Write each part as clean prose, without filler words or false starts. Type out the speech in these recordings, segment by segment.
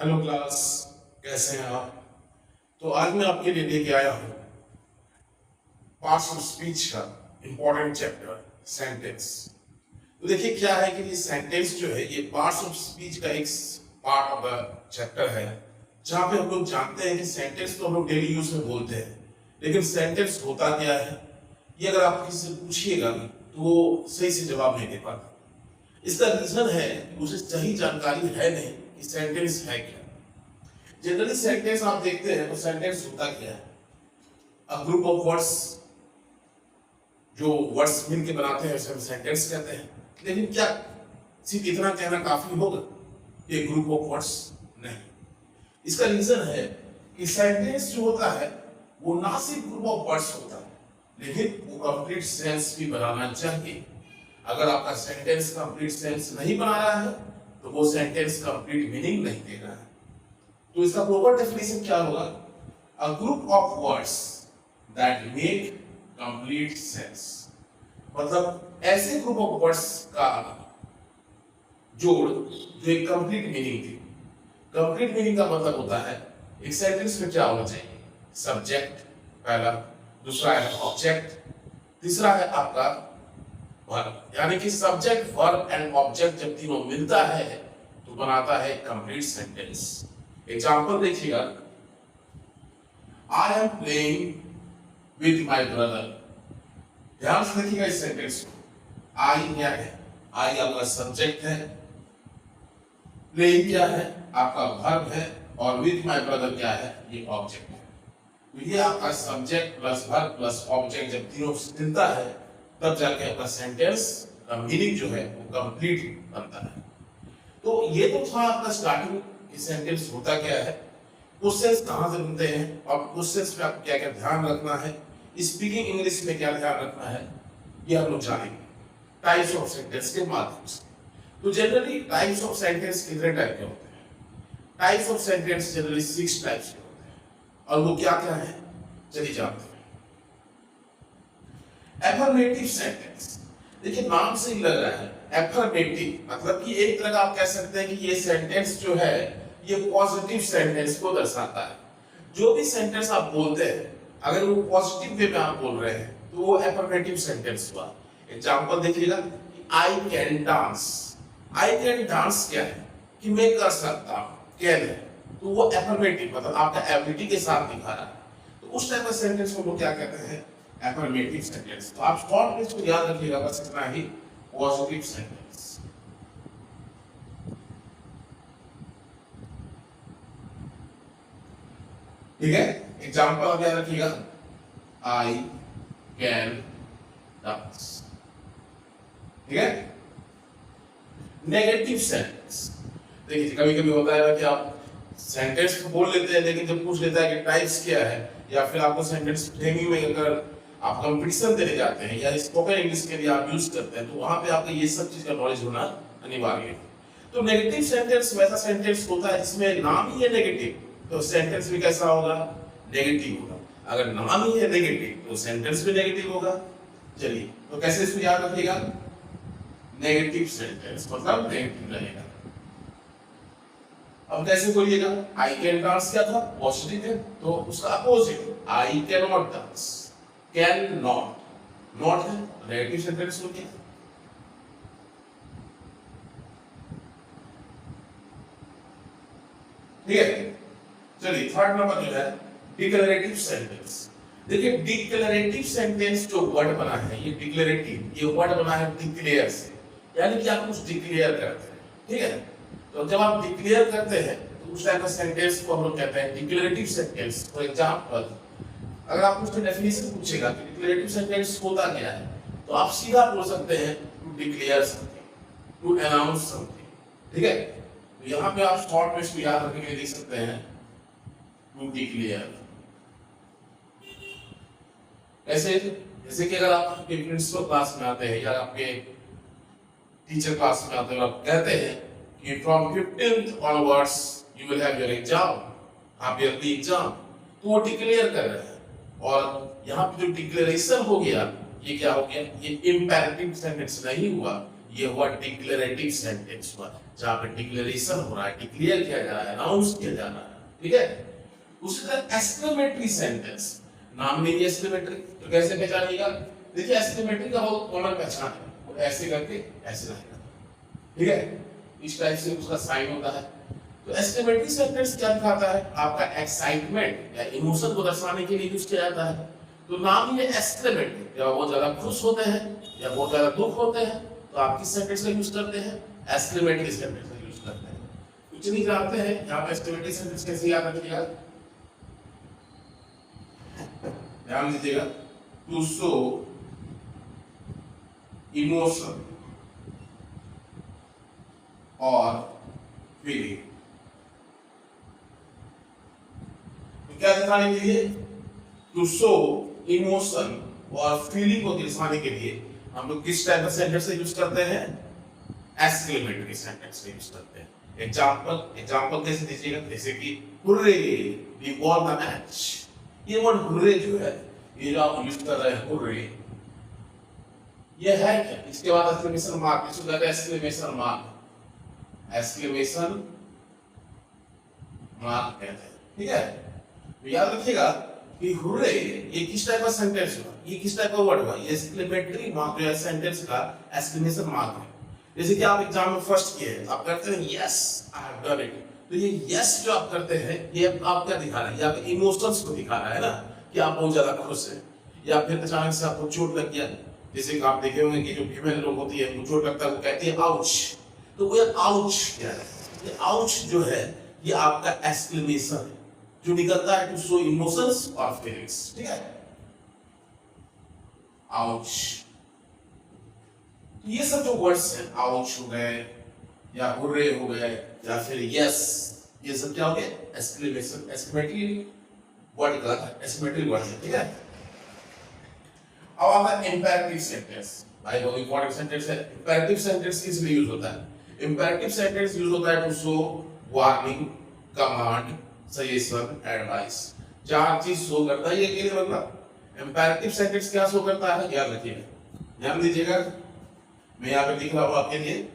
Hello class, कैसे हैं आप? तो आज मैं आपके लिए लेके आया हूँ पार्ट्स ऑफ स्पीच का इंपॉर्टेंट चैप्टर सेंटेंस। तो देखिए क्या है कि ये सेंटेंस जो है ये पार्ट्स ऑफ स्पीच का एक पार्ट ऑफ द चैप्टर है, जहाँ पे हम लोग जानते हैं कि सेंटेंस तो हम लोग डेली यूज में बोलते हैं, लेकिन सेंटेंस होता क्या है ये अगर आप किसी से पूछिएगा तो वो सही से जवाब नहीं दे पाता। इसका रीजन है कि उसे सही जानकारी है नहीं कि सेंटेंस है क्या। जनरली सेंटेंस आप देखते हैं तो सेंटेंस होता क्या है, अ ग्रुप ऑफ वर्ड्स, जो वर्ड्स मिलके बनाते हैं उसे हम सेंटेंस कहते हैं। लेकिन क्या सिर्फ इतना कहना काफी होगा ये ग्रुप ऑफ वर्ड्स? नहीं। इसका रीजन है कि सेंटेंस जो होता है वो ना सिर्फ ग्रुप ऑफ वर्ड्स होता है लेकिन वो कंप्लीट सेंस भी बनाना चाहिए। अगर आपका सेंटेंस कंप्लीट सेंस नहीं बना रहा है तो वो सेंटेंस कंप्लीट मीनिंग नहीं दे रहा है। तो इसका प्रॉपर डेफिनेशन क्या होगा? A group of words that make complete sense, मतलब ऐसे ग्रुप ऑफ वर्ड्स का जोड़ जो एक कंप्लीट मीनिंग दे। कंप्लीट मीनिंग का मतलब होता है एक सेंटेंस में क्या होना चाहिए, सब्जेक्ट पहला, दूसरा है ऑब्जेक्ट, तीसरा है आपका वर्ब। यानी कि सब्जेक्ट वर्ब एंड ऑब्जेक्ट जब तीनों मिलता है तो बनाता है कंप्लीट सेंटेंस। एग्जांपल देखिएगा, I am playing with my brother. ध्यान से देखिएगा इस सेंटेंस को। आई क्या है? आई आपका सब्जेक्ट है, प्लेइंग क्या है? आपका वर्ब है, और विद माय ब्रदर क्या है? ये ऑब्जेक्ट है। तो ये आपका subject plus verb plus object जब तीनों मिलता है तब जाके आपका सेंटेंस का मीनिंग जो है वो कंप्लीट बनता है। तो ये तो था आपका स्टार्टिंग कि सेंटेंस होता क्या है, क्वेश्चंस कहाँ से बनते हैं और क्वेश्चंस में आपको क्या क्या ध्यान रखना है, स्पीकिंग इंग्लिश में क्या ध्यान रखना है, ये हम लोग जानेंगे टाइप्स ऑफ सेंटेंस के माध्यम से। तो जनरली टाइप्स ऑफ सेंटेंस कितने टाइप के होते हैं? Types of sentence generally 6 types के होते हैं, और वो क्या क्या है चलिए जानते हैं। एफर्मेटिव सेंटेंस, देखिए नाम से ही लग रहा है एफर्मेटिव, मतलब कि एक तरह आप कह सकते हैं कि ये सेंटेंस जो है ये पॉजिटिव सेंटेंस को दर्शाता है। जो भी सेंटेंस आप बोलते हैं अगर वो पॉजिटिव वे में आप बोल रहे हैं तो वो एफर्मेटिव सेंटेंस हुआ। एग्जांपल देखिएगा, I can dance. I can dance क्या है कि मैं कर सकता हूं, कैन है तो वो एफर्मेटिव, मतलब आपका एबिलिटी के साथ दिखा रहा है। तो उस टाइप का सेंटेंस को लोग क्या कहते हैं? Affirmative sentence. तो आप शॉर्ट में इसको याद रखिएगा, बस इतना ही, पॉजिटिव सेंटेंस। ठीक है, एग्जांपल आप याद रखिएगा, आई कैन डांस। ठीक है। नेगेटिव सेंटेंस, देखिए कभी कभी होता है कि आप सेंटेंस तो बोल लेते हैं लेकिन जब पूछ लेता है कि टाइप्स क्या है, या फिर आपको सेंटेंस फ्रेमिंग में अगर आप कंपटीशन देने जाते हैं या स्पोकन इंग्लिश के लिए आप यूज करते हैं तो वहां पे आपको ये सब चीज का नॉलेज होना अनिवार्य है। तो नेगेटिव सेंटेंस वैसा सेंटेंस होता है जिसमें नाम ही है नेगेटिव, तो सेंटेंस भी कैसा होगा? नेगेटिव होगा। अगर नाम ही है नेगेटिव तो सेंटेंस भी नेगेटिव होगा। चलिए तो कैसे इसको याद रखिएगा? नेगेटिव सेंटेंस मतलब नेगेटिव रहेगा। अब कैसे बोलिएगा? आई कैन डांस क्या था? पॉजिटिव है, तो उसका opposite I can not dance. Can not, not है नेगेटिव सेंटेंस हो गया। ठीक है। चलिए थर्ड नंबर जो है डिक्लेरेटिव सेंटेंस। देखिए डिक्लेरेटिव सेंटेंस जो वर्ड बना है ये डिक्लेरेटिव, ये वर्ड बना है डिक्लेयर से, यानी कि आप कुछ डिक्लेयर करते हैं। ठीक है, तो जब आप डिक्लेयर करते हैं तो उस टाइप का सेंटेंस को हम लोग कहते हैं डिक्लेरेटिव सेंटेंस। फॉर एग्जांपल अगर आप मुझसे डेफिनेशन पूछेगा कि डिक्लेरेटिव सेंटेंस होता क्या है तो आप सीधा बोल सकते हैं to declare something, to announce something. ठीक है, तो यहाँ पे आप शॉर्ट में इसको याद रखने के लिए लिख सकते हैं टू डिक्लेयर। ऐसे जैसे कि अगर आप आपके प्रिंसिपल क्लास में आते हैं या आपके टीचर क्लास में आते हैं, आप कहते हैं कि from 15th onwards you will have your exam, half yearly exam, तो वो डिक्लेयर कर रहे हैं। और यहाँ पे जो डिक्लेरेशन हो गया ये क्या हो गया? ये इंपेरेटिव सेंटेंस नहीं हुआ, ये हुआ डिक्लेरेटिव सेंटेंस हुआ, जहां पे डिक्लेरेशन हो रहा है, डिक्लेयर किया जा रहा है, अनाउंस किया जा रहा है, ठीक है। उसी तरह एक्सक्लेमेटरी सेंटेंस, नाम नहीं है एक्सक्लेमेटरी, तो कैसे पहचानिएगा? देखिए एक्सक्लेमेटरी का बहुत कॉमन पहचान है, तो ऐसे करके ऐसे रहेगा, ठीक है, इस टाइप से उसका साइन होता है। तो एक्सक्लेमेटरी सेंटेंस क्या दिखाता है? आपका एक्साइटमेंट या इमोशन को दर्शाने के लिए यूज किया जाता है। तो नाम ही है एक्सक्लेमेटरी, जब बहुत ज्यादा खुश होते हैं या बहुत ज्यादा दुख होते हैं तो आप किस सेंटेंस का यूज करते हैं? एक्सक्लेमेटरी सेंटेंस का यूज करते हैं। कुछ नहीं जानते हैं यहाँ पे एक्सक्लेमेटरी सेंटेंस कैसे याद रखिएगा, ध्यान दीजिएगा। टू शो इमोशन और फीलिंग, तो क्या दिखाने के लिए? टू शो इमोशन और फीलिंग को दर्शाने के लिए हम लोग किस टाइप का सेंटेंस यूज करते हैं? एक्सक्लेमेटरी सेंटेंस का यूज करते हैं। एग्जांपल कैसे दीजिएगा? जैसे कि hurray we won the match, ये वर्ड हुर्रे जो है, ये जो आप यूज कर रहे हैं हुर्रे, ये है क्या? इसके बाद एक्सक्लेमेशन मार्क, इसको कहते हैं एक्सक्लेमेशन मार्क, एक्सक्लेमेशन मार्क कहते हैं, ठीक है। तो याद रखिएगा कि हुर्रे ये किस टाइप का सेंटेंस हुआ, ये किस टाइप का वर्ड हुआ? ये एक्सक्लेमेटरी मार्क जो है सेंटेंस का एक्सक्लेमेशन मार्क है। जैसे कि आप एग्जाम में फर्स्ट किए हैं, आप करते हैं yes I have done it, तो ये यस जो आप करते हैं ये आप क्या दिखा रहा है? ये आप इमोशंस को दिखा रहा है ना, कि आप बहुत ज्यादा खुश हैं, या फिर अचानक से आपको चोट लग गया। जैसे कि आप देखे होंगे कि जो फीमेल लोग होती है उनको चोट लगता है, वो कहती है आउच, तो वो आउच क्या है? ये आउच जो है ये आपका एक्सक्लेमेशन है जो निकलता है टू शो इमोशंस और फीलिंग्स, ठीक है। आउच, ये सब जो वर्ड्स हैं, आउच हो गए या हुर्रे हो गए या फिर यस, ये सब क्या हो गए? एक्सक्लेमेशन, एक्सक्लेमेटरी वर्ड का एक्सक्लेमेटरी वर्ड है, ठीक है। अब आता है इंपेरेटिव सेंटेंस, भाई बहुत इंपॉर्टेंट सेंटेंस है। इंपेरेटिव सेंटेंस किस लिए यूज होता है? इंपेरेटिव सेंटेंस यूज होता है to show warning, command, suggestion, advice. चार चीज शो करता है ये के लिए, मतलब इंपेरेटिव सेंटेंस क्या शो करता है? याद रखिएगा, ध्यान दीजिएगा, मैं यहाँ पे लिख रहा हूँ आपके लिए।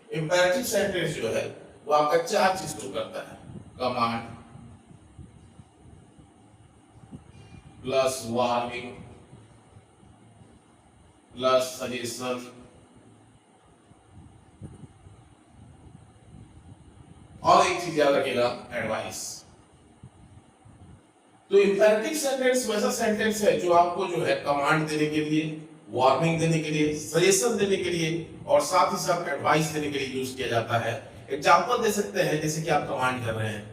इंपेरेटिव सेंटेंस जो है वो आपका चार चीज शो करता है, command plus warning plus suggestion और एक चीज याद रखिएगा, एडवाइस। तो इंपेरेटिव सेंटेंस वैसा सेंटेंस है जो आपको जो है कमांड देने के लिए, वार्निंग देने के लिए, सजेशन देने के लिए और साथ ही साथ एडवाइस देने के लिए यूज किया जाता है। एग्जांपल दे सकते हैं, जैसे कि आप कमांड कर रहे हैं,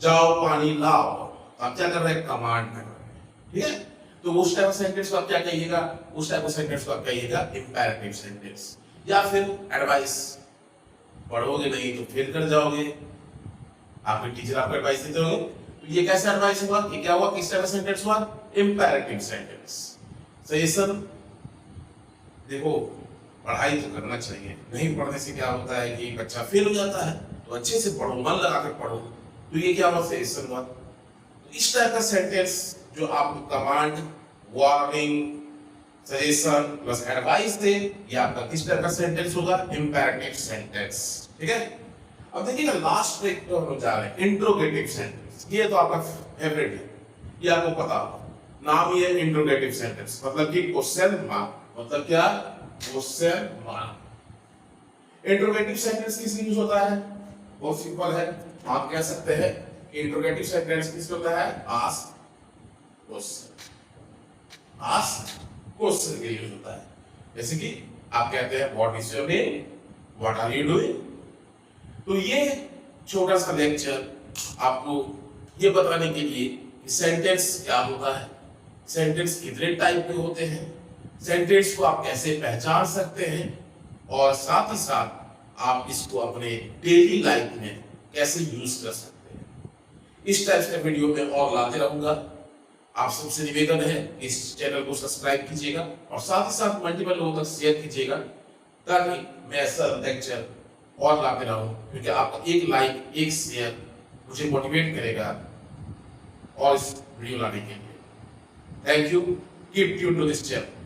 जाओ पानी लाओ, तो आप क्या कर रहे हैं? कमांड कर रहे हैं, ठीक है। तो उस टाइप ऑफ सेंटेंस को आप क्या कहिएगा? उस टाइप ऑफ सेंटेंस को आप कहिएगा इंपेरेटिव सेंटेंस। या फिर एडवाइस, पढ़ोगे नहीं तो फेल कर जाओगे, आपके टीचर आपको एडवाइस देते होंगे, तो ये कैसा एडवाइस हुआ? ये क्या हुआ? किस टाइप का सेंटेंस हुआ? Imperative sentence. सजेशन, देखो पढ़ाई तो करना चाहिए, नहीं पढ़ने से क्या होता है कि बच्चा फेल हो जाता है, तो अच्छे से पढ़ो, मन लगा कर पढ़ो, तो ये क्या हुआ? सजेशन हुआ। तो इस टाइप का सेंटेंस जो आपको command, warning, suggestion plus advice दे, ये आपका किस टाइप का सेंटेंस होगा? इंपेरेटिव सेंटेंस, ठीक है। अब देखिए लास्ट एक तो हम जा रहे हैं इंट्रोगेटिव सेंटेंस। ये तो आपका फेवरेट है, ये आपको पता होगा, नाम ही है इंट्रोगेटिव सेंटेंस, मतलब कि क्वेश्चन मार्क, मतलब क्या? Question mark. इंट्रोगेटिव सेंटेंस किस लिए यूज होता है? बहुत सिंपल है, आप कह सकते हैं कि इंट्रोगेटिव सेंटेंस किस होता है? आस्क क्वेश्चन, आस्क क्वेश्चन के लिए यूज होता है। जैसे कि आप कहते हैं what is your name, what are you doing. तो ये छोटा सा लेक्चर आपको ये बताने के लिए कि सेंटेंस क्या होता है, सेंटेंस कितने टाइप के होते हैं, सेंटेंस को आप कैसे पहचान सकते हैं और साथ ही साथ आप इसको अपने डेली लाइफ में कैसे यूज कर सकते हैं। इस टाइप के वीडियो में और लाते रहूंगा। आप सबसे निवेदन है इस चैनल को सब्सक्राइब कीजिएगा और साथ ही साथ मल्टीपल लोगों तक शेयर कीजिएगा, ताकि मैं ऐसा लेक्चर और लाते रहूं, क्योंकि आपका एक लाइक, एक शेयर मुझे मोटिवेट करेगा और इस वीडियो लाने के लिए। Thank you, keep tune to this channel.